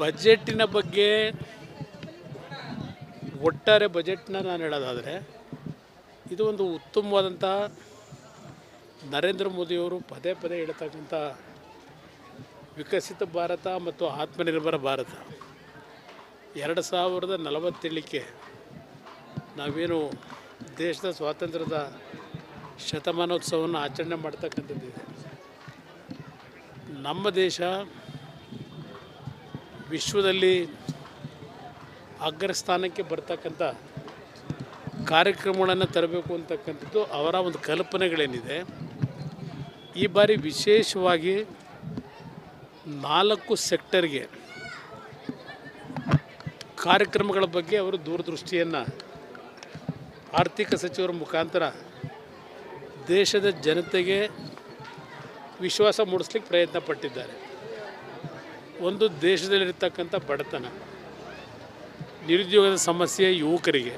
ಬಜೆಟ್ಟಿನ ಬಗ್ಗೆ ಒಟ್ಟಾರೆ ಬಜೆಟ್ನ ನಾನು ಹೇಳೋದಾದರೆ ಇದು ಒಂದು ಉತ್ತಮವಾದಂಥ ನರೇಂದ್ರ ಮೋದಿಯವರು ಪದೇ ಪದೇ ಹೇಳ್ತಕ್ಕಂಥ ವಿಕಸಿತ ಭಾರತ ಮತ್ತು ಆತ್ಮನಿರ್ಭರ ಭಾರತ 2047ಕ್ಕೆ ನಾವೇನು ದೇಶದ ಸ್ವಾತಂತ್ರ್ಯದ ಶತಮಾನೋತ್ಸವವನ್ನು ಆಚರಣೆ ಮಾಡ್ತಕ್ಕಂಥದ್ದಿದೆ. ನಮ್ಮ ದೇಶ ವಿಶ್ವದಲ್ಲಿ ಅಗ್ರಸ್ಥಾನಕ್ಕೆ ಬರ್ತಕ್ಕಂಥ ಕಾರ್ಯಕ್ರಮಗಳನ್ನು ತರಬೇಕು ಅಂತಕ್ಕಂಥದ್ದು ಅವರ ಒಂದು ಕಲ್ಪನೆಗಳೇನಿದೆ. ಈ ಬಾರಿ ವಿಶೇಷವಾಗಿ 4 ಸೆಕ್ಟರ್ಗೆ ಕಾರ್ಯಕ್ರಮಗಳ ಬಗ್ಗೆ ಅವರು ದೂರದೃಷ್ಟಿಯನ್ನು ಆರ್ಥಿಕ ಸಚಿವರ ಮುಖಾಂತರ ದೇಶದ ಜನತೆಗೆ ವಿಶ್ವಾಸ ಮೂಡಿಸ್ಲಿಕ್ಕೆ ಪ್ರಯತ್ನ ಪಟ್ಟಿದ್ದಾರೆ. ಒಂದು, ದೇಶದಲ್ಲಿರ್ತಕ್ಕಂಥ ಬಡತನ, ನಿರುದ್ಯೋಗದ ಸಮಸ್ಯೆ, ಯುವಕರಿಗೆ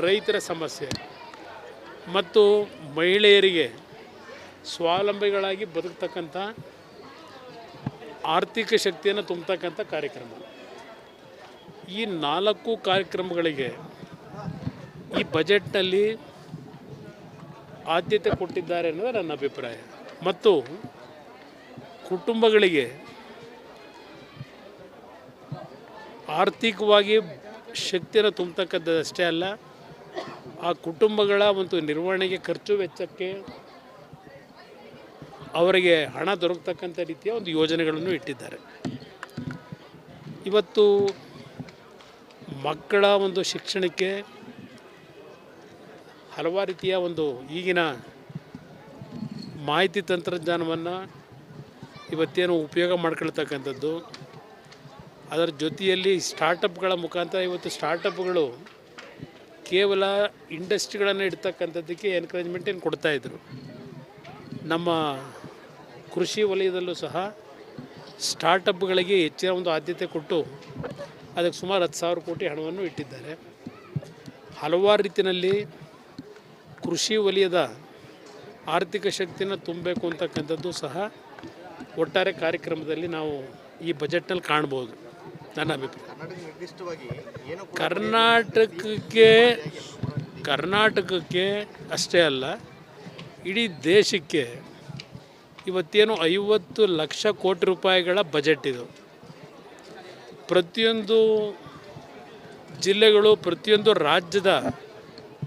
ರೈತರ ಸಮಸ್ಯೆ ಮತ್ತು ಮಹಿಳೆಯರಿಗೆ ಸ್ವಾವಲಂಬಿಗಳಾಗಿ ಬದುಕ್ತಕ್ಕಂಥ ಆರ್ಥಿಕ ಶಕ್ತಿಯನ್ನು ತುಂಬತಕ್ಕಂಥ ಕಾರ್ಯಕ್ರಮ. ಈ 4 ಕಾರ್ಯಕ್ರಮಗಳಿಗೆ ಈ ಬಜೆಟ್ನಲ್ಲಿ ಆದ್ಯತೆ ಕೊಟ್ಟಿದ್ದಾರೆ ಅನ್ನೋದು ನನ್ನ ಅಭಿಪ್ರಾಯ. ಮತ್ತು ಕುಟುಂಬಗಳಿಗೆ ಆರ್ಥಿಕವಾಗಿ ಶಕ್ತಿಯನ್ನು ತುಂಬತಕ್ಕಂಥದ್ದಷ್ಟೇ ಅಲ್ಲ, ಆ ಕುಟುಂಬಗಳ ಒಂದು ನಿರ್ವಹಣೆಗೆ ಖರ್ಚು ವೆಚ್ಚಕ್ಕೆ ಅವರಿಗೆ ಹಣ ದೊರಕತಕ್ಕಂಥ ರೀತಿಯ ಒಂದು ಯೋಜನೆಗಳನ್ನು ಇಟ್ಟಿದ್ದಾರೆ. ಇವತ್ತು ಮಕ್ಕಳ ಒಂದು ಶಿಕ್ಷಣಕ್ಕೆ ಹಲವಾರು ರೀತಿಯ ಒಂದು ಈಗಿನ ಮಾಹಿತಿ ತಂತ್ರಜ್ಞಾನವನ್ನು ಇವತ್ತೇನು ಉಪಯೋಗ ಮಾಡ್ಕೊಳ್ತಕ್ಕಂಥದ್ದು, ಅದರ ಜೊತೆಯಲ್ಲಿ ಸ್ಟಾರ್ಟಪ್ಗಳ ಮುಖಾಂತರ ಇವತ್ತು ಸ್ಟಾರ್ಟಪ್ಗಳು ಕೇವಲ ಇಂಡಸ್ಟ್ರಿಗಳನ್ನು ಇಡ್ತಕ್ಕಂಥದ್ದಕ್ಕೆ ಎನ್ಕರೇಜ್ಮೆಂಟ್ ಏನು ಕೊಡ್ತಾಯಿದ್ರು. ನಮ್ಮ ಕೃಷಿ ವಲಯದಲ್ಲೂ ಸಹ ಸ್ಟಾರ್ಟಪ್ಗಳಿಗೆ ಹೆಚ್ಚಿನ ಒಂದು ಆದ್ಯತೆ ಕೊಟ್ಟು ಅದಕ್ಕೆ ಸುಮಾರು 10,000 ಕೋಟಿ ಹಣವನ್ನು ಇಟ್ಟಿದ್ದಾರೆ. ಹಲವಾರು ರೀತಿಯಲ್ಲಿ ಕೃಷಿ ವಲಯದ ಆರ್ಥಿಕ ಶಕ್ತಿಯನ್ನು ತುಂಬಬೇಕು ಅಂತಕ್ಕಂಥದ್ದು ಸಹ ಒಟ್ಟಾರೆ ಕಾರ್ಯಕ್ರಮದಲ್ಲಿ ನಾವು ಈ ಬಜೆಟ್ನಲ್ಲಿ ಕಾಣ್ಬೋದು. ನನ್ನ ಅಭಿಪ್ರಾಯ ಕರ್ನಾಟಕಕ್ಕೆ ಅಷ್ಟೇ ಅಲ್ಲ, ಇಡೀ ದೇಶಕ್ಕೆ ಇವತ್ತೇನು 50 ಲಕ್ಷ ಕೋಟಿ ರೂಪಾಯಿಗಳ ಬಜೆಟ್ ಇದು. ಪ್ರತಿಯೊಂದು ಜಿಲ್ಲೆಗಳು, ಪ್ರತಿಯೊಂದು ರಾಜ್ಯದ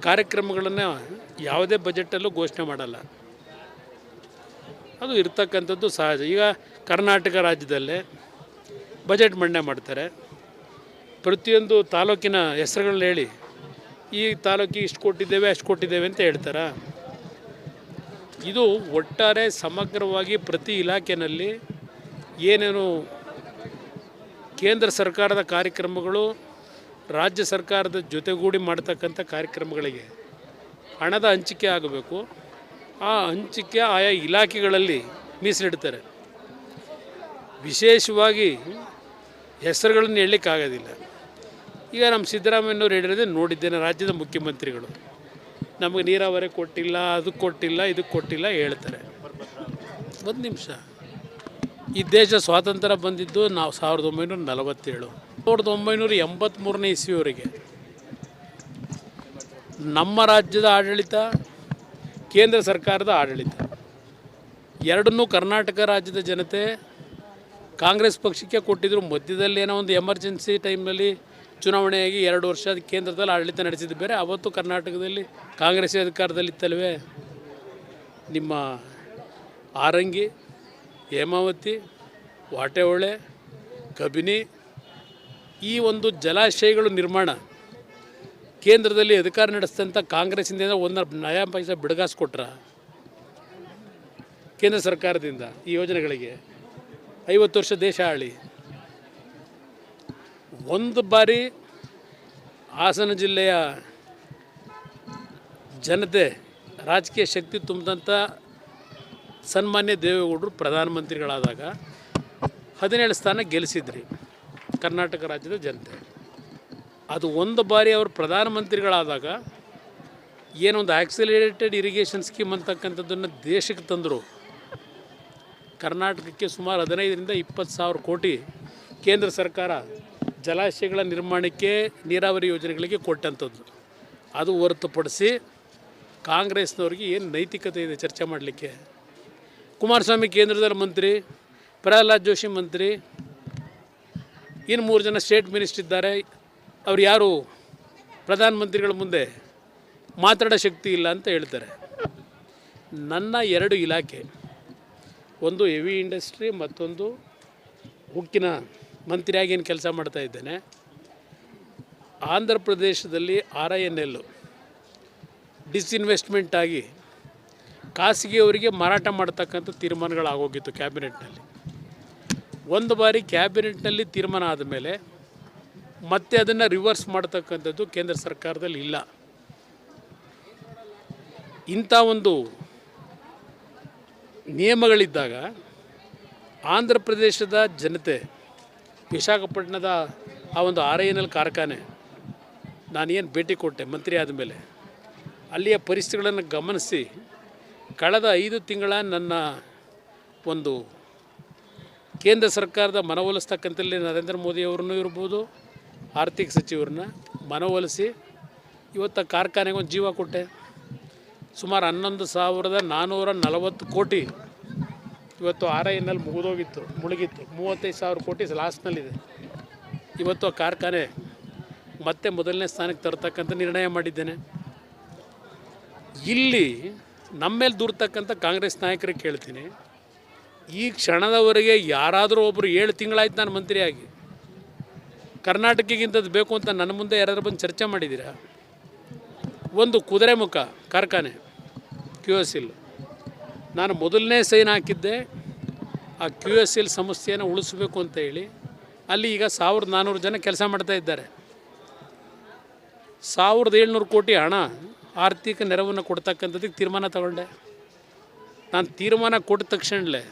ಕಾರ್ಯಕ್ರಮಗಳನ್ನು ಯಾವುದೇ ಬಜೆಟಲ್ಲೂ ಘೋಷಣೆ ಮಾಡಲ್ಲ. ಅದು ಇರ್ತಕ್ಕಂಥದ್ದು ಸಹಜ. ಈಗ ಕರ್ನಾಟಕ ರಾಜ್ಯದಲ್ಲೇ ಬಜೆಟ್ ಮಂಡನೆ ಮಾಡ್ತಾರೆ. ಪ್ರತಿಯೊಂದು ತಾಲೂಕಿನ ಹೆಸರುಗಳನ್ನ ಹೇಳಿ ಈ ತಾಲೂಕಿಗೆ ಇಷ್ಟು ಕೊಟ್ಟಿದ್ದೇವೆ ಅಷ್ಟು ಕೊಟ್ಟಿದ್ದೇವೆ ಅಂತ ಹೇಳ್ತಾರೆ. ಇದು ಒಟ್ಟಾರೆ ಸಮಗ್ರವಾಗಿ ಪ್ರತಿ ಇಲಾಖೆಯಲ್ಲಿ ಏನೇನು ಕೇಂದ್ರ ಸರ್ಕಾರದ ಕಾರ್ಯಕ್ರಮಗಳು ರಾಜ್ಯ ಸರ್ಕಾರದ ಜೊತೆಗೂಡಿ ಮಾಡ್ತಕ್ಕಂಥ ಕಾರ್ಯಕ್ರಮಗಳಿಗೆ ಹಣದ ಹಂಚಿಕೆ ಆಗಬೇಕು. ಆ ಹಂಚಿಕೆ ಆಯಾ ಇಲಾಖೆಗಳಲ್ಲಿ ಮೀಸಲಿಡ್ತಾರೆ. ವಿಶೇಷವಾಗಿ ಹೆಸರುಗಳನ್ನು ಹೇಳಲಿಕ್ಕಾಗೋದಿಲ್ಲ. ಈಗ ನಮ್ಮ ಸಿದ್ದರಾಮಯ್ಯನವ್ರು ಹೇಳಿರೋದೇ ನೋಡಿದ್ದೇನೆ. ರಾಜ್ಯದ ಮುಖ್ಯಮಂತ್ರಿಗಳು ನಮಗೆ ನೀರಾವರಿ ಕೊಟ್ಟಿಲ್ಲ, ಅದಕ್ಕೆ ಕೊಟ್ಟಿಲ್ಲ, ಇದಕ್ಕೆ ಕೊಟ್ಟಿಲ್ಲ ಹೇಳ್ತಾರೆ. ಒಂದು ನಿಮಿಷ, ಈ ದೇಶ ಸ್ವಾತಂತ್ರ್ಯ ಬಂದಿದ್ದು ನಾವು 1947. 1983ನೇ ಇಸ್ವಿಯವರೆಗೆ ನಮ್ಮ ರಾಜ್ಯದ ಆಡಳಿತ, ಕೇಂದ್ರ ಸರ್ಕಾರದ ಆಡಳಿತ ಎರಡನ್ನೂ ಕರ್ನಾಟಕ ರಾಜ್ಯದ ಜನತೆ ಕಾಂಗ್ರೆಸ್ ಪಕ್ಷಕ್ಕೆ ಕೊಟ್ಟಿದ್ದರು. ಮಧ್ಯದಲ್ಲಿ ಏನೋ ಒಂದು ಎಮರ್ಜೆನ್ಸಿ ಟೈಮ್ನಲ್ಲಿ ಚುನಾವಣೆಯಾಗಿ 2 ವರ್ಷ ಕೇಂದ್ರದಲ್ಲಿ ಆಡಳಿತ ನಡೆಸಿದ್ದು ಬೇರೆ. ಅವತ್ತು ಕರ್ನಾಟಕದಲ್ಲಿ ಕಾಂಗ್ರೆಸ್ ಅಧಿಕಾರದಲ್ಲಿತ್ತಲ್ವೇ. ನಿಮ್ಮ ಆರಂಗಿ, ಹೇಮಾವತಿ, ವಾಟೆಹೊಳೆ, ಕಬಿನಿ ಈ ಒಂದು ಜಲಾಶಯಗಳು ನಿರ್ಮಾಣ ಕೇಂದ್ರದಲ್ಲಿ ಅಧಿಕಾರ ನಡೆಸಿದಂಥ ಕಾಂಗ್ರೆಸ್ಸಿಂದ 1 ನಯಾ ಪೈಸೆ ಬಿಡುಗಾಸು ಕೊಟ್ರ ಕೇಂದ್ರ ಸರ್ಕಾರದಿಂದ ಈ ಯೋಜನೆಗಳಿಗೆ. 50 ವರ್ಷ ದೇಶ ಆಳಿ. ಒಂದು ಬಾರಿ ಹಾಸನ ಜಿಲ್ಲೆಯ ಜನತೆ ರಾಜಕೀಯ ಶಕ್ತಿ ತುಂಬಿದಂಥ ಸನ್ಮಾನ್ಯ ದೇವೇಗೌಡರು ಪ್ರಧಾನಮಂತ್ರಿಗಳಾದಾಗ 17 ಸ್ಥಾನ ಗೆಲ್ಲಿಸಿದ್ರಿ ಕರ್ನಾಟಕ ರಾಜ್ಯದ ಜನತೆ. ಅದು ಒಂದು ಬಾರಿ ಅವರು ಪ್ರಧಾನಮಂತ್ರಿಗಳಾದಾಗ ಏನೊಂದು ಆಕ್ಸಿಲರೇಟೆಡ್ ಇರಿಗೇಷನ್ ಸ್ಕೀಮ್ ಅಂತಕ್ಕಂಥದ್ದನ್ನು ದೇಶಕ್ಕೆ ತಂದರು. ಕರ್ನಾಟಕಕ್ಕೆ ಸುಮಾರು 15 ರಿಂದ 20 ಸಾವಿರ ಕೋಟಿ ಕೇಂದ್ರ ಸರ್ಕಾರ ಜಲಾಶಯಗಳ ನಿರ್ಮಾಣಕ್ಕೆ ನೀರಾವರಿ ಯೋಜನೆಗಳಿಗೆ ಕೊಟ್ಟಂಥದ್ದು. ಅದು ಹೊರತುಪಡಿಸಿ ಕಾಂಗ್ರೆಸ್ನವ್ರಿಗೆ ಏನು ನೈತಿಕತೆ ಇದೆ ಚರ್ಚೆ ಮಾಡಲಿಕ್ಕೆ? ಕುಮಾರಸ್ವಾಮಿ ಕೇಂದ್ರದಲ್ಲಿ ಮಂತ್ರಿ, ಪ್ರಹ್ಲಾದ್ ಜೋಶಿ ಮಂತ್ರಿ, ಇನ್ನು 3 ಜನ ಸ್ಟೇಟ್ ಮಿನಿಸ್ಟರ್ ಇದ್ದಾರೆ. ಅವ್ರು ಯಾರು ಪ್ರಧಾನಮಂತ್ರಿಗಳ ಮುಂದೆ ಮಾತಾಡೋ ಶಕ್ತಿ ಇಲ್ಲ ಅಂತ ಹೇಳ್ತಾರೆ. ನನ್ನ 2 ಇಲಾಖೆ, ಒಂದು ಹೆವಿ ಇಂಡಸ್ಟ್ರಿ, ಮತ್ತೊಂದು ಉಕ್ಕಿನ ಮಂತ್ರಿಯಾಗಿ ಏನು ಕೆಲಸ ಮಾಡ್ತಾ ಇದ್ದೇನೆ. ಆಂಧ್ರ ಪ್ರದೇಶದಲ್ಲಿ RINL ಡಿಸ್ಇನ್ವೆಸ್ಟ್ಮೆಂಟ್ ಆಗಿ ಖಾಸಗಿಯವರಿಗೆ ಮಾರಾಟ ಮಾಡ್ತಕ್ಕಂಥ ತೀರ್ಮಾನಗಳಾಗೋಗಿತ್ತು ಕ್ಯಾಬಿನೆಟ್ನಲ್ಲಿ. ಒಂದು ಬಾರಿ ಕ್ಯಾಬಿನೆಟ್ನಲ್ಲಿ ತೀರ್ಮಾನ ಆದಮೇಲೆ ಮತ್ತೆ ಅದನ್ನು ರಿವರ್ಸ್ ಮಾಡ್ತಕ್ಕಂಥದ್ದು ಕೇಂದ್ರ ಸರ್ಕಾರದಲ್ಲಿ ಇಲ್ಲ. ಇಂಥ ಒಂದು ನಿಯಮಗಳಿದ್ದಾಗ ಆಂಧ್ರ ಪ್ರದೇಶದ ಜನತೆ, ವಿಶಾಖಪಟ್ಟಣದ ಆ ಒಂದು RINL ಕಾರ್ಖಾನೆ, ನಾನೇನು ಭೇಟಿ ಕೊಟ್ಟೆ ಮಂತ್ರಿ ಆದಮೇಲೆ, ಅಲ್ಲಿಯ ಪರಿಸ್ಥಿತಿಗಳನ್ನು ಗಮನಿಸಿ ಕಳೆದ 5 ತಿಂಗಳ ನನ್ನ ಒಂದು ಕೇಂದ್ರ ಸರ್ಕಾರದ ಮನವೊಲಿಸ್ತಕ್ಕಂಥಲ್ಲಿ ನರೇಂದ್ರ ಮೋದಿಯವ್ರನ್ನೂ ಇರ್ಬೋದು, ಆರ್ಥಿಕ ಸಚಿವರನ್ನ ಮನವೊಲಿಸಿ ಇವತ್ತು ಕಾರ್ಖಾನೆಗೆ ಒಂದು ಜೀವ ಕೊಟ್ಟೆ. ಸುಮಾರು 11,440 ಕೋಟಿ ಇವತ್ತು RINL ಮುಳುಗಿತ್ತು. 35,000 ಕೋಟಿ ಲಾಸ್ನಲ್ಲಿದೆ. ಇವತ್ತು ಆ ಕಾರ್ಖಾನೆ ಮತ್ತೆ ಮೊದಲನೇ ಸ್ಥಾನಕ್ಕೆ ತರ್ತಕ್ಕಂಥ ನಿರ್ಣಯ ಮಾಡಿದ್ದೇನೆ. ಇಲ್ಲಿ ನಮ್ಮ ಮೇಲೆ ದೂರ್ತಕ್ಕಂಥ ಕಾಂಗ್ರೆಸ್ ನಾಯಕರಿಗೆ ಕೇಳ್ತೀನಿ, ಈ ಕ್ಷಣದವರೆಗೆ ಯಾರಾದರೂ ಒಬ್ಬರು 7 ತಿಂಗಳಾಯ್ತು ನಾನು ಮಂತ್ರಿಯಾಗಿ, ಕರ್ನಾಟಕಕ್ಕಿಂತದ್ದು ಬೇಕು ಅಂತ ನನ್ನ ಮುಂದೆ ಯಾರಾದರೂ ಬಂದು ಚರ್ಚೆ ಮಾಡಿದ್ದೀರಾ? ಒಂದು ಕುದುರೆಮುಖ ಕಾರ್ಖಾನೆ QSL, ನಾನು ಮೊದಲನೇ ಸೈನ್ ಹಾಕಿದ್ದೆ ಆ QSL ಸಂಸ್ಥೆಯನ್ನು ಉಳಿಸಬೇಕು ಅಂತ ಹೇಳಿ. ಅಲ್ಲಿ ಈಗ 1,400 ಜನ ಕೆಲಸ ಮಾಡ್ತಾ ಇದ್ದಾರೆ. 1,700 ಕೋಟಿ ಹಣ ಆರ್ಥಿಕ ನೆರವನ್ನು ಕೊಡ್ತಕ್ಕಂಥದ್ದಕ್ಕೆ ತೀರ್ಮಾನ ತಗೊಂಡೆ. ನಾನು ತೀರ್ಮಾನ ಕೊಟ್ಟ ತಕ್ಷಣಲೇ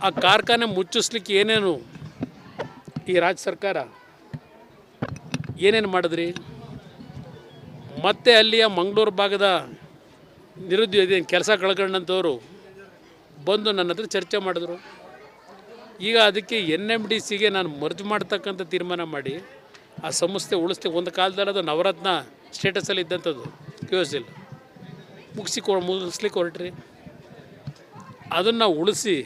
ಆ ಕಾರ್ಖಾನೆ ಮುಚ್ಚಿಸ್ಲಿಕ್ಕೆ ಏನೇನು ಈ ರಾಜ್ಯ ಸರ್ಕಾರ ಏನೇನು ಮಾಡಿದ್ರಿ? ಮತ್ತು ಅಲ್ಲಿಯ ಮಂಗಳೂರು ಭಾಗದ ನಿರುದ್ಯೋಗ ಕೆಲಸ ಕಳ್ಕೊಂಡಂಥವ್ರು ಬಂದು ನನ್ನ ಹತ್ರ ಚರ್ಚೆ ಮಾಡಿದ್ರು. ಈಗ ಅದಕ್ಕೆ NMDCಗೆ ನಾನು ಮರ್ಜ್ ಮಾಡ್ತಕ್ಕಂಥ ತೀರ್ಮಾನ ಮಾಡಿ ಆ ಸಂಸ್ಥೆ ಉಳಿಸ್ತೆ. ಒಂದು ಕಾಲದಲ್ಲಿ ಅದು ನವರತ್ನ ಸ್ಟೇಟಸಲ್ಲಿ ಇದ್ದಂಥದ್ದು QSL ಮುಗಿಸ್ಲಿಕ್ಕೆ ಹೊರಟ್ರಿ. ಅದನ್ನು ಉಳಿಸಿ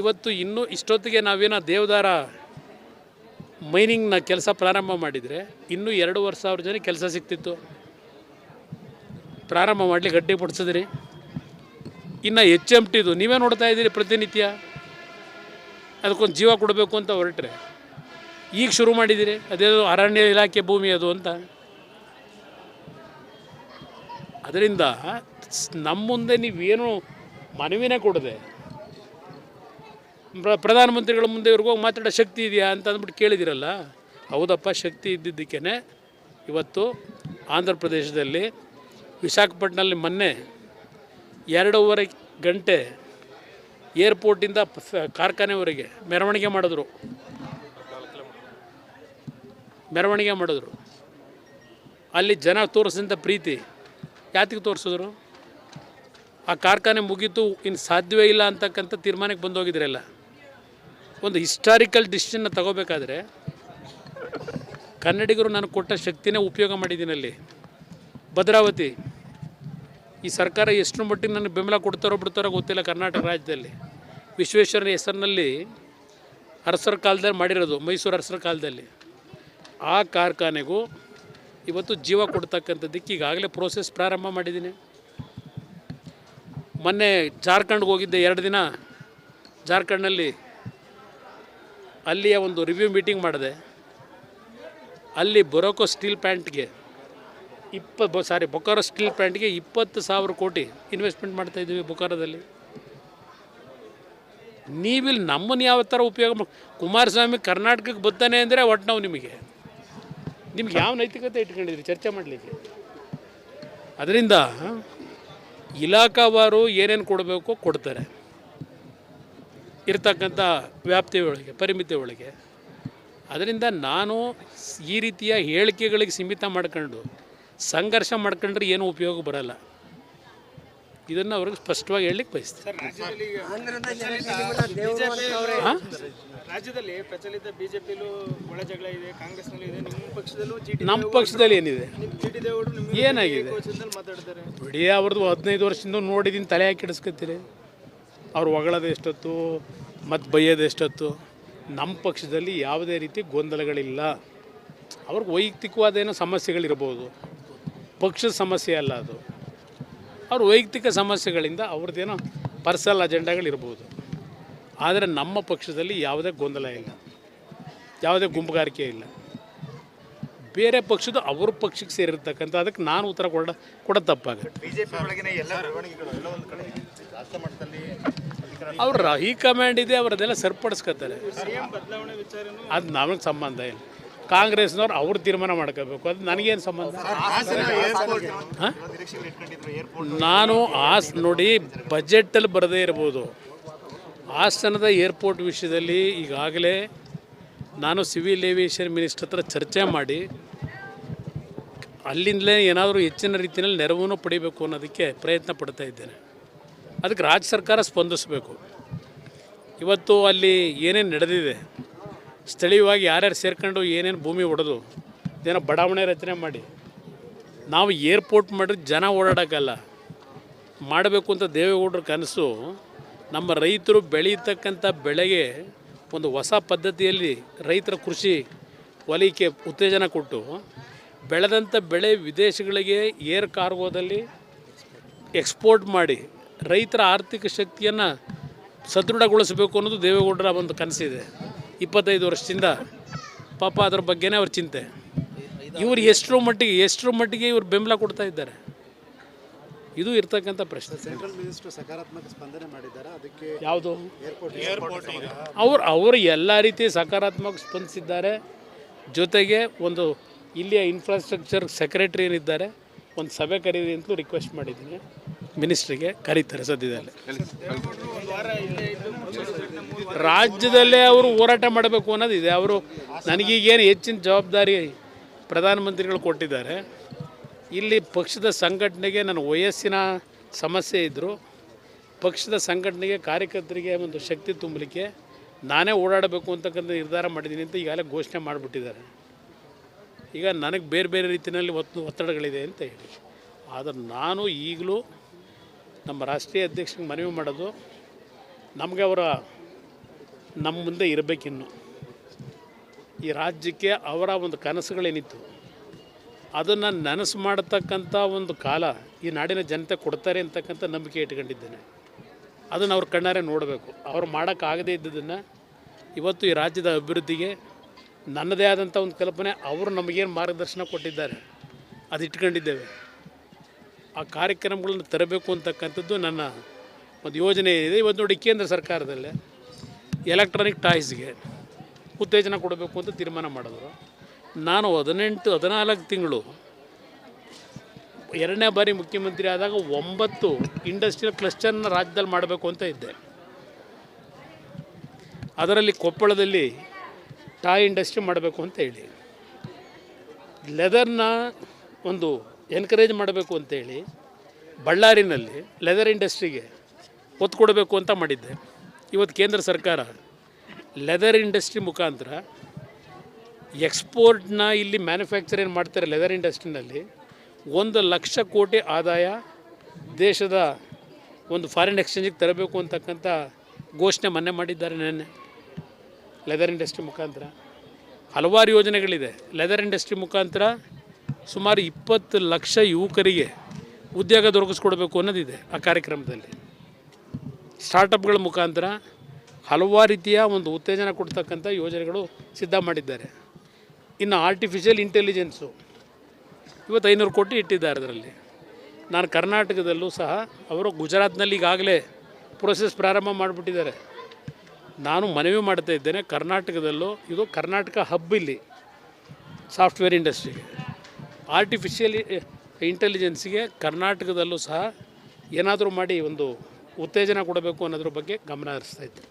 ಇವತ್ತು ಇನ್ನೂ ಇಷ್ಟೊತ್ತಿಗೆ ನಾವೇನೋ ದೇವದಾರ ಮೈನಿಂಗ್ನ ಕೆಲಸ ಪ್ರಾರಂಭ ಮಾಡಿದರೆ ಇನ್ನೂ 2,500 ಜನಕ್ಕೆ ಕೆಲಸ ಸಿಗ್ತಿತ್ತು. ಪ್ರಾರಂಭ ಮಾಡಲಿ ಗಡ್ಡೆ ಪಡಿಸಿದ್ರಿ. ಇನ್ನು HMTದು ನೀವೇ ನೋಡ್ತಾ ಇದ್ದೀರಿ ಪ್ರತಿನಿತ್ಯ. ಅದಕ್ಕೊಂದು ಜೀವ ಕೊಡಬೇಕು ಅಂತ ಹೊರಟ್ರೆ ಈಗ ಶುರು ಮಾಡಿದ್ದೀರಿ. ಅದೇನೋ ಅರಣ್ಯ ಇಲಾಖೆ ಭೂಮಿ ಅದು ಅಂತ. ಅದರಿಂದ ನಮ್ಮ ಮುಂದೆ ನೀವೇನು ಮನವಿನೇ ಕೊಡದೆ ಪ್ರಧಾನಮಂತ್ರಿಗಳ ಮುಂದೆ ಇವ್ರಿಗೋಗಿ ಮಾತಾಡೋ ಶಕ್ತಿ ಇದೆಯಾ ಅಂತ ಅಂದ್ಬಿಟ್ಟು ಕೇಳಿದಿರಲ್ಲ. ಹೌದಪ್ಪ, ಶಕ್ತಿ ಇದ್ದಿದ್ದಕ್ಕೇ ಇವತ್ತು ಆಂಧ್ರ ಪ್ರದೇಶದಲ್ಲಿ ವಿಶಾಖಪಟ್ಟಣದಲ್ಲಿ ಮೊನ್ನೆ 2.5 ಗಂಟೆ ಏರ್ಪೋರ್ಟಿಂದ ಕಾರ್ಖಾನೆವರೆಗೆ ಮೆರವಣಿಗೆ ಮಾಡಿದ್ರು. ಅಲ್ಲಿ ಜನ ತೋರಿಸಿದಂಥ ಪ್ರೀತಿ ಯಾತಿಗೆ ತೋರಿಸಿದ್ರು? ಆ ಕಾರ್ಖಾನೆ ಮುಗೀತು, ಇನ್ನು ಸಾಧ್ಯವೇ ಇಲ್ಲ ಅಂತಕ್ಕಂಥ ತೀರ್ಮಾನಕ್ಕೆ ಬಂದೋಗಿದ್ರಲ್ಲ. ಒಂದು ಹಿಸ್ಟಾರಿಕಲ್ ಡಿಸಿಷನ್ನ ತಗೋಬೇಕಾದ್ರೆ ಕನ್ನಡಿಗರು ನನಗೆ ಕೊಟ್ಟ ಶಕ್ತಿನೇ ಉಪಯೋಗ ಮಾಡಿದ್ದೀನಿ. ಅಲ್ಲಿ ಭದ್ರಾವತಿ ಈ ಸರ್ಕಾರ ಎಷ್ಟು ಮಟ್ಟಿಗೆ ನನಗೆ ಬೆಂಬಲ ಕೊಡ್ತಾರೋ ಬಿಡ್ತಾರೋ ಗೊತ್ತಿಲ್ಲ. ಕರ್ನಾಟಕ ರಾಜ್ಯದಲ್ಲಿ ವಿಶ್ವೇಶ್ವರನ ಹೆಸರಿನಲ್ಲಿ ಅರಸರ ಕಾಲದಲ್ಲಿ ಮಾಡಿರೋದು, ಮೈಸೂರು ಅರಸರ ಕಾಲದಲ್ಲಿ. ಆ ಕಾರ್ಖಾನೆಗೂ ಇವತ್ತು ಜೀವ ಕೊಡ್ತಕ್ಕಂಥದ್ದಕ್ಕೆ ಈಗಾಗಲೇ ಪ್ರೋಸೆಸ್ ಪ್ರಾರಂಭ ಮಾಡಿದ್ದೀನಿ. ಮೊನ್ನೆ ಜಾರ್ಖಂಡ್ಗೆ ಹೋಗಿದ್ದೆ 2 ದಿನ. ಜಾರ್ಖಂಡ್ನಲ್ಲಿ ಅಲ್ಲಿಯ ಒಂದು ರಿವ್ಯೂ ಮೀಟಿಂಗ್ ಮಾಡಿದೆ. ಅಲ್ಲಿ ಬೊಕಾರೋ ಸ್ಟೀಲ್ ಪ್ಲ್ಯಾಂಟ್ಗೆ 20,000 ಕೋಟಿ ಇನ್ವೆಸ್ಟ್ಮೆಂಟ್ ಮಾಡ್ತಾಯಿದ್ದೀವಿ ಬೊಕಾರೋದಲ್ಲಿ. ನೀವಿಲ್ಲಿ ನಮ್ಮನ್ನು ಯಾವ ಥರ ಉಪಯೋಗ ಕುಮಾರಸ್ವಾಮಿ ಕರ್ನಾಟಕಕ್ಕೆ ಬರ್ತಾನೆ ಅಂದರೆ ಒಟ್ಟು ನಾವು ನಿಮಗೆ ಯಾವ ನೈತಿಕತೆ ಇಟ್ಕೊಂಡಿದ್ರಿ ಚರ್ಚೆ ಮಾಡಲಿಕ್ಕೆ? ಅದರಿಂದ ಇಲಾಖಾವಾರು ಏನೇನು ಕೊಡಬೇಕು ಕೊಡ್ತಾರೆ ಇರ್ತಕ್ಕಂಥ ವ್ಯಾಪ್ತಿ ಒಳಗೆ, ಪರಿಮಿತಿ ಒಳಗೆ. ಅದರಿಂದ ನಾನು ಈ ರೀತಿಯ ಹೇಳಿಕೆಗಳಿಗೆ ಸೀಮಿತ ಮಾಡ್ಕೊಂಡು ಸಂಘರ್ಷ ಮಾಡ್ಕೊಂಡ್ರೆ ಏನೂ ಉಪಯೋಗ ಬರಲ್ಲ. ಇದನ್ನು ಅವ್ರಿಗೆ ಸ್ಪಷ್ಟವಾಗಿ ಹೇಳಲಿಕ್ಕೆ ಬಯಸ್ತೀನಿ. ರಾಜ್ಯದಲ್ಲಿ ಪ್ರಚಲಿತ ಬಿಜೆಪಿಲೂ ಒಳ ಜಗಳ ಇದೆ, ಕಾಂಗ್ರೆಸ್ನಲ್ಲಿ ಇದೆ, ನಿಮ್ಮ ಪಕ್ಷದಲ್ಲೂ ನಮ್ಮ ಪಕ್ಷದಲ್ಲಿ ಏನಿದೆ, ಜಿಟಿ ದೇವೇಗೌಡರು ಏನಾಗಿದೆ ಮಾತಾಡ್ತಾರೆ. ಬಿಡಿ, ಅವ್ರದ್ದು 15 ವರ್ಷದಿಂದ ನೋಡಿದ್ದೀನಿ, ತಲೆ ಹಾಕಿ ಹಿಡಿಸ್ಕೊತೀರಿ. ಅವ್ರು ಹೊಗಳೋದು ಎಷ್ಟೊತ್ತು ಮತ್ತು ಬೈಯೋದು ಎಷ್ಟೊತ್ತು. ನಮ್ಮ ಪಕ್ಷದಲ್ಲಿ ಯಾವುದೇ ರೀತಿ ಗೊಂದಲಗಳಿಲ್ಲ. ಅವ್ರಿಗೆ ವೈಯಕ್ತಿಕವಾದ ಏನೋ ಸಮಸ್ಯೆಗಳಿರ್ಬೋದು, ಪಕ್ಷದ ಸಮಸ್ಯೆ ಅಲ್ಲ ಅದು. ಅವ್ರ ವೈಯಕ್ತಿಕ ಸಮಸ್ಯೆಗಳಿಂದ ಅವ್ರದ್ದೇನೋ ಪರ್ಸನಲ್ ಅಜೆಂಡಾಗಳಿರ್ಬೋದು. ಆದರೆ ನಮ್ಮ ಪಕ್ಷದಲ್ಲಿ ಯಾವುದೇ ಗೊಂದಲ ಇಲ್ಲ, ಯಾವುದೇ ಗುಂಪುಗಾರಿಕೆ ಇಲ್ಲ. ಬೇರೆ ಪಕ್ಷದ ಅವ್ರ ಪಕ್ಷಕ್ಕೆ ಸೇರಿರ್ತಕ್ಕಂಥ ಅದಕ್ಕೆ ನಾನು ಉತ್ತರ ಕೊಡೋದು ತಪ್ಪಾಗುತ್ತೆ. ಅವ್ರ ಹೈಕಮಾಂಡ್ ಇದೆ, ಅವರದೆಲ್ಲ ಸರಿಪಡಿಸ್ಕೊತಾರೆ. ಅದು ನಮಗೆ ಸಂಬಂಧ ಇಲ್ಲ. ಕಾಂಗ್ರೆಸ್ನವ್ರು ಅವ್ರು ತೀರ್ಮಾನ ಮಾಡ್ಕೋಬೇಕು, ಅದು ನನಗೇನು ಸಂಬಂಧ. ನಾನು ನೋಡಿ, ಬಜೆಟಲ್ಲಿ ಬರದೇ ಇರ್ಬೋದು. ಹಾಸನದ ಏರ್ಪೋರ್ಟ್ ವಿಷಯದಲ್ಲಿ ಈಗಾಗಲೇ ನಾನು ಸಿವಿಲ್ ಏವಿಯೇಷನ್ ಮಿನಿಸ್ಟರ್ ಹತ್ರ ಚರ್ಚೆ ಮಾಡಿ ಅಲ್ಲಿಂದಲೇ ಏನಾದರೂ ಹೆಚ್ಚಿನ ರೀತಿಯಲ್ಲಿ ನೆರವನ್ನು ಪಡಿಬೇಕು ಅನ್ನೋದಕ್ಕೆ ಪ್ರಯತ್ನ ಪಡ್ತಾ ಇದ್ದೇನೆ. ಅದಕ್ಕೆ ರಾಜ್ಯ ಸರ್ಕಾರ ಸ್ಪಂದಿಸಬೇಕು. ಇವತ್ತು ಅಲ್ಲಿ ಏನೇನು ನಡೆದಿದೆ, ಸ್ಥಳೀಯವಾಗಿ ಯಾರ್ಯಾರು ಸೇರ್ಕೊಂಡು ಏನೇನು ಭೂಮಿ ಹೊಡೆದು ಏನೋ ಬಡಾವಣೆ ರಚನೆ ಮಾಡಿ ನಾವು ಏರ್ಪೋರ್ಟ್ ಮಾಡಿದ್ರೆ ಜನ ಓಡಾಡೋಕ್ಕಲ್ಲ ಮಾಡಬೇಕು ಅಂತ ದೇವೇಗೌಡರ ಕನಸು. ನಮ್ಮ ರೈತರು ಬೆಳೀತಕ್ಕಂಥ ಬೆಳೆಗೆ ಒಂದು ಹೊಸ ಪದ್ಧತಿಯಲ್ಲಿ ರೈತರ ಕೃಷಿ ವಲಯಕ್ಕೆ ಉತ್ತೇಜನ ಕೊಟ್ಟು ಬೆಳೆದಂಥ ಬೆಳೆ ವಿದೇಶಗಳಿಗೆ ಏರ್ ಕಾರ್ಗೋದಲ್ಲಿ ಎಕ್ಸ್ಪೋರ್ಟ್ ಮಾಡಿ ರೈತರ ಆರ್ಥಿಕ ಶಕ್ತಿಯನ್ನು ಸದೃಢಗೊಳಿಸಬೇಕು ಅನ್ನೋದು ದೇವೇಗೌಡರ ಒಂದು ಕನಸಿದೆ. 25 ವರ್ಷದಿಂದ ಪಾಪ ಅದ್ರ ಬಗ್ಗೆನೇ ಅವ್ರ ಚಿಂತೆ. ಇವರು ಎಷ್ಟರ ಮಟ್ಟಿಗೆ ಇವರು ಬೆಂಬಲ ಕೊಡ್ತಾ ಇದ್ದಾರೆ, ಇದು ಇರ್ತಕ್ಕಂಥ ಪ್ರಶ್ನೆ. ಸೆಂಟ್ರಲ್ ಮಿನಿಸ್ಟರ್ ಸಕಾರಾತ್ಮಕ ಸ್ಪಂದನೆ ಮಾಡಿದ್ದಾರೆ ಅದಕ್ಕೆ. ಯಾವುದು ಅವರು ಎಲ್ಲ ರೀತಿ ಸಕಾರಾತ್ಮಕ ಸ್ಪಂದಿಸಿದ್ದಾರೆ. ಜೊತೆಗೆ ಒಂದು ಇಲ್ಲಿಯ ಇನ್ಫ್ರಾಸ್ಟ್ರಕ್ಚರ್ ಸೆಕ್ರೆಟರಿ ಏನಿದ್ದಾರೆ, ಒಂದು ಸಭೆ ಕರೀರಿ ಅಂತಲೂ ರಿಕ್ವೆಸ್ಟ್ ಮಾಡಿದ್ದೀನಿ. ಮಿನಿಸ್ಟ್ರಿಗೆ ಕರೀತಾರೆ ಸದ್ಯದಲ್ಲೇ. ರಾಜ್ಯದಲ್ಲೇ ಅವರು ಹೋರಾಟ ಮಾಡಬೇಕು ಅನ್ನೋದಿದೆ. ಅವರು ನನಗೀಗೇನು ಹೆಚ್ಚಿನ ಜವಾಬ್ದಾರಿ ಪ್ರಧಾನಮಂತ್ರಿಗಳು ಕೊಟ್ಟಿದ್ದಾರೆ. ಇಲ್ಲಿ ಪಕ್ಷದ ಸಂಘಟನೆಗೆ ನನ್ನ ವಯಸ್ಸಿನ ಸಮಸ್ಯೆ ಇದ್ದರೂ ಪಕ್ಷದ ಸಂಘಟನೆಗೆ ಕಾರ್ಯಕರ್ತರಿಗೆ ಒಂದು ಶಕ್ತಿ ತುಂಬಲಿಕ್ಕೆ ನಾನೇ ಓಡಾಡಬೇಕು ಅಂತಕ್ಕಂಥ ನಿರ್ಧಾರ ಮಾಡಿದ್ದೀನಿ ಅಂತ ಈಗಾಗಲೇ ಘೋಷಣೆ ಮಾಡಿಬಿಟ್ಟಿದ್ದಾರೆ. ಈಗ ನನಗೆ ಬೇರೆ ಬೇರೆ ರೀತಿಯಲ್ಲಿ ಒತ್ತಡಗಳಿದೆ ಅಂತ ಹೇಳಿ. ಆದರೆ ನಾನು ಈಗಲೂ ನಮ್ಮ ರಾಷ್ಟ್ರೀಯ ಅಧ್ಯಕ್ಷರಿಗೆ ಮನವಿ ಮಾಡೋದು, ನಮಗೆ ನಮ್ಮ ಮುಂದೆ ಇರಬೇಕಿನ್ನು ಈ ರಾಜ್ಯಕ್ಕೆ ಅವರ ಒಂದು ಕನಸುಗಳೇನಿತ್ತು ಅದನ್ನು ನನಸು ಮಾಡತಕ್ಕಂಥ ಒಂದು ಕಾಲ ಈ ನಾಡಿನ ಜನತೆ ಕೊಡ್ತಾರೆ ಅಂತಕ್ಕಂಥ ನಂಬಿಕೆ ಇಟ್ಕೊಂಡಿದ್ದೇನೆ. ಅದನ್ನು ಅವ್ರ ಕಣ್ಣಾರೆ ನೋಡಬೇಕು. ಅವ್ರು ಮಾಡೋಕ್ಕಾಗದೇ ಇದ್ದದನ್ನು ಇವತ್ತು ಈ ರಾಜ್ಯದ ಅಭಿವೃದ್ಧಿಗೆ ನನ್ನದೇ ಆದಂಥ ಒಂದು ಕಲ್ಪನೆ, ಅವರು ನಮಗೇನು ಮಾರ್ಗದರ್ಶನ ಕೊಟ್ಟಿದ್ದಾರೆ ಅದು ಇಟ್ಕೊಂಡಿದ್ದೇವೆ. ಆ ಕಾರ್ಯಕ್ರಮಗಳನ್ನು ತರಬೇಕು ಅಂತಕ್ಕಂಥದ್ದು ನನ್ನ ಒಂದು ಯೋಜನೆ ಇದೆ. ಇವತ್ತು ನೋಡಿ, ಕೇಂದ್ರ ಸರ್ಕಾರದಲ್ಲೇ ಎಲೆಕ್ಟ್ರಾನಿಕ್ ಟಾಯ್ಸ್ಗೆ ಉತ್ತೇಜನ ಕೊಡಬೇಕು ಅಂತ ತೀರ್ಮಾನ ಮಾಡಿದ್ರು. ನಾನು 14 ತಿಂಗಳು 2ನೇ ಬಾರಿ ಮುಖ್ಯಮಂತ್ರಿ ಆದಾಗ 9 ಇಂಡಸ್ಟ್ರಿಯಲ್ ಕ್ಲಸ್ಟರ್ನ ರಾಜ್ಯದಲ್ಲಿ ಮಾಡಬೇಕು ಅಂತ ಇದ್ದೆ. ಅದರಲ್ಲಿ ಕೊಪ್ಪಳದಲ್ಲಿ ಟಾಯ್ ಇಂಡಸ್ಟ್ರಿ ಮಾಡಬೇಕು ಅಂತ ಹೇಳಿ, ಲೆದರ್ನ ಒಂದು ಎನ್ಕರೇಜ್ ಮಾಡಬೇಕು ಅಂತೇಳಿ ಬಳ್ಳಾರಿನಲ್ಲಿ ಲೆದರ್ ಇಂಡಸ್ಟ್ರಿಗೆ ಒತ್ತು ಕೊಡಬೇಕು ಅಂತ ಮಾಡಿದ್ದೆ. ಇವತ್ತು ಕೇಂದ್ರ ಸರ್ಕಾರ ಲೆದರ್ ಇಂಡಸ್ಟ್ರಿ ಮುಖಾಂತರ ಎಕ್ಸ್ಪೋರ್ಟ್ನ ಇಲ್ಲಿ ಮ್ಯಾನುಫ್ಯಾಕ್ಚರ್ ಏನು ಮಾಡ್ತಾರೆ ಲೆದರ್ ಇಂಡಸ್ಟ್ರಿನಲ್ಲಿ 1,00,000 ಕೋಟಿ ಆದಾಯ ದೇಶದ ಒಂದು ಫಾರಿನ್ ಎಕ್ಸ್ಚೇಂಜಿಗೆ ತರಬೇಕು ಅಂತಕ್ಕಂಥ ಘೋಷಣೆ ಮೊನ್ನೆ ಮಾಡಿದ್ದಾರೆ. ನೆನ್ನೆ ಲೆದರ್ ಇಂಡಸ್ಟ್ರಿ ಮುಖಾಂತರ ಹಲವಾರು ಯೋಜನೆಗಳಿದೆ. ಲೆದರ್ ಇಂಡಸ್ಟ್ರಿ ಮುಖಾಂತರ ಸುಮಾರು 20 ಲಕ್ಷ ಯುವಕರಿಗೆ ಉದ್ಯೋಗ ದೊರಕಿಸ್ಕೊಡ್ಬೇಕು ಅನ್ನೋದಿದೆ ಆ ಕಾರ್ಯಕ್ರಮದಲ್ಲಿ. ಸ್ಟಾರ್ಟಪ್ಗಳ ಮುಖಾಂತರ ಹಲವಾರು ರೀತಿಯ ಒಂದು ಉತ್ತೇಜನ ಕೊಡ್ತಕ್ಕಂಥ ಯೋಜನೆಗಳು ಸಿದ್ಧ ಮಾಡಿದ್ದಾರೆ. ಇನ್ನು ಆರ್ಟಿಫಿಷಿಯಲ್ ಇಂಟೆಲಿಜೆನ್ಸು ಇವತ್ತು 500 ಕೋಟಿ ಇಟ್ಟಿದ್ದಾರೆ ಅದರಲ್ಲಿ. ನಾನು ಕರ್ನಾಟಕದಲ್ಲೂ ಸಹ ಅವರು ಗುಜರಾತ್ನಲ್ಲಿ ಈಗಾಗಲೇ ಪ್ರೋಸೆಸ್ ಪ್ರಾರಂಭ ಮಾಡಿಬಿಟ್ಟಿದ್ದಾರೆ. ನಾನು ಮನವಿ ಮಾಡ್ತಾ ಇದ್ದೇನೆ, ಕರ್ನಾಟಕದಲ್ಲೂ ಇದು ಕರ್ನಾಟಕ ಹಬ್ ಇಲ್ಲಿ ಸಾಫ್ಟ್ವೇರ್ ಇಂಡಸ್ಟ್ರಿಗೆ, ಆರ್ಟಿಫಿಷಿಯಲ್ ಇಂಟೆಲಿಜೆನ್ಸಿಗೆ ಕರ್ನಾಟಕದಲ್ಲೂ ಸಹ ಏನಾದರೂ ಮಾಡಿ ಒಂದು ಉತ್ತೇಜನ ಕೊಡಬೇಕು ಅನ್ನೋದ್ರ ಬಗ್ಗೆ ಗಮನ ಹರಿಸ್ತಾ ಇದ್ದೆ.